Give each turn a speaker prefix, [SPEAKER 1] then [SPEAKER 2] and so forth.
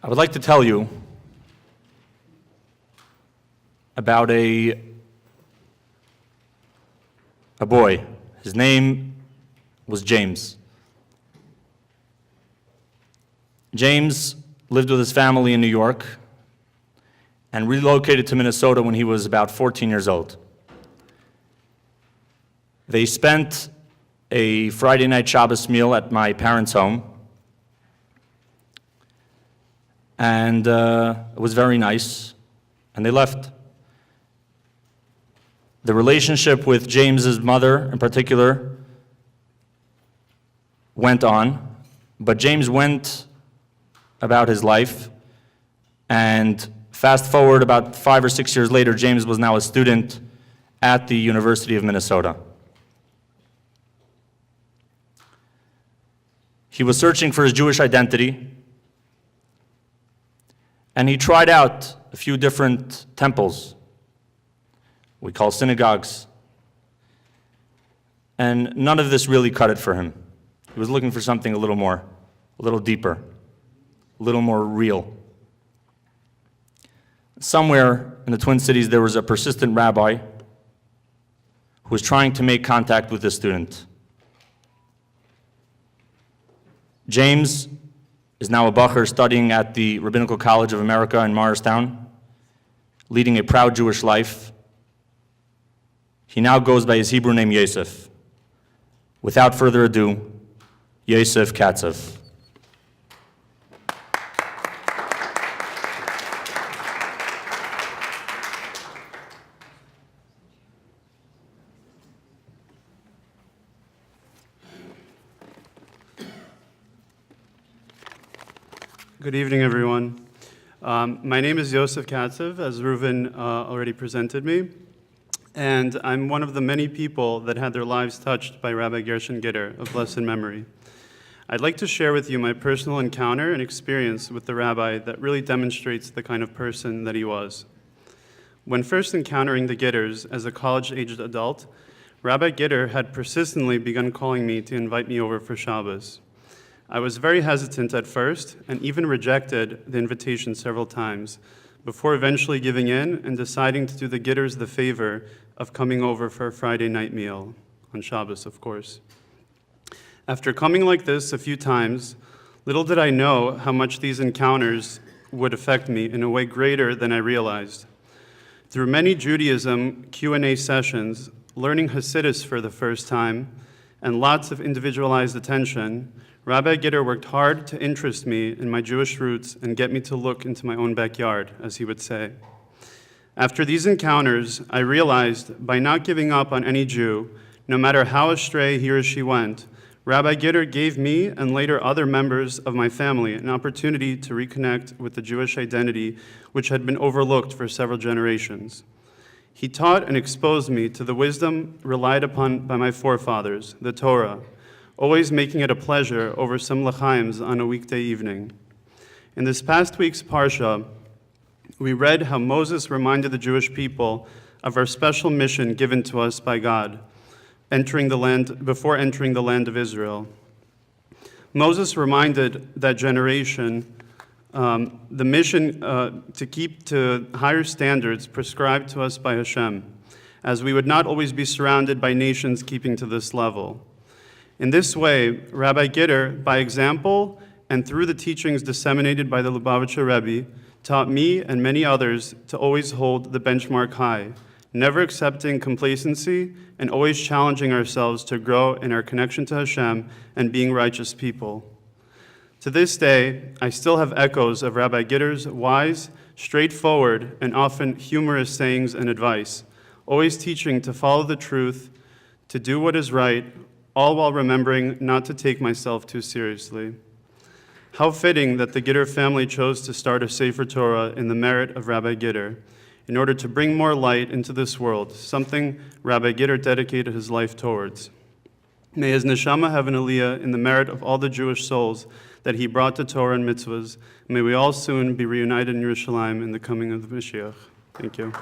[SPEAKER 1] I would like to tell you about a boy. His name was James. James lived with his family in New York and relocated to Minnesota when he was about 14 years old. They spent a Friday night Shabbos meal at my parents' home, and it was very nice, and they left. The relationship with James's mother in particular went on, but James went about his life, and fast forward about 5 or 6 years later, James was now a student at the University of Minnesota. He was searching for his Jewish identity, and he tried out a few different temples, we call synagogues, and none of this really cut it for him. He was looking for something a little more, a little deeper, a little more real. Somewhere in the Twin Cities, there was a persistent rabbi who was trying to make contact with this student. James is now a bacher studying at the Rabbinical College of America in Morristown, leading a proud Jewish life. He now goes by his Hebrew name Yosef. Without further ado, Yosef Katzev.
[SPEAKER 2] Good evening, everyone. My name is Yosef Katzev, as Reuven already presented me, and I'm one of the many people that had their lives touched by Rabbi Gershon Giter of blessed memory. I'd like to share with you my personal encounter and experience with the rabbi that really demonstrates the kind of person that he was. When first encountering the Giters as a college-aged adult, Rabbi Giter had persistently begun calling me to invite me over for Shabbos. I was very hesitant at first and even rejected the invitation several times before eventually giving in and deciding to do the Giters the favor of coming over for a Friday night meal, on Shabbos, of course. After coming like this a few times, little did I know how much these encounters would affect me in a way greater than I realized. Through many Judaism Q&A sessions, learning Hasidus for the first time, and lots of individualized attention, Rabbi Giter worked hard to interest me in my Jewish roots and get me to look into my own backyard, as he would say. After these encounters, I realized by not giving up on any Jew, no matter how astray he or she went, Rabbi Giter gave me and later other members of my family an opportunity to reconnect with the Jewish identity which had been overlooked for several generations. He taught and exposed me to the wisdom relied upon by my forefathers, the Torah, always making it a pleasure over some l'chaims on a weekday evening. In this past week's Parsha, we read how Moses reminded the Jewish people of our special mission given to us by God, before entering the land of Israel. Moses reminded that generation the mission to keep to higher standards prescribed to us by Hashem, as we would not always be surrounded by nations keeping to this level. In this way, Rabbi Giter, by example and through the teachings disseminated by the Lubavitcher Rabbi, taught me and many others to always hold the benchmark high, never accepting complacency and always challenging ourselves to grow in our connection to Hashem and being righteous people. To this day, I still have echoes of Rabbi Giter's wise, straightforward, and often humorous sayings and advice, always teaching to follow the truth, to do what is right, all while remembering not to take myself too seriously. How fitting that the Giter family chose to start a Sefer Torah in the merit of Rabbi Giter, in order to bring more light into this world, something Rabbi Giter dedicated his life towards. May his neshama have an aliyah in the merit of all the Jewish souls that he brought to Torah and mitzvahs. May we all soon be reunited in Yerushalayim in the coming of the Mashiach. Thank you.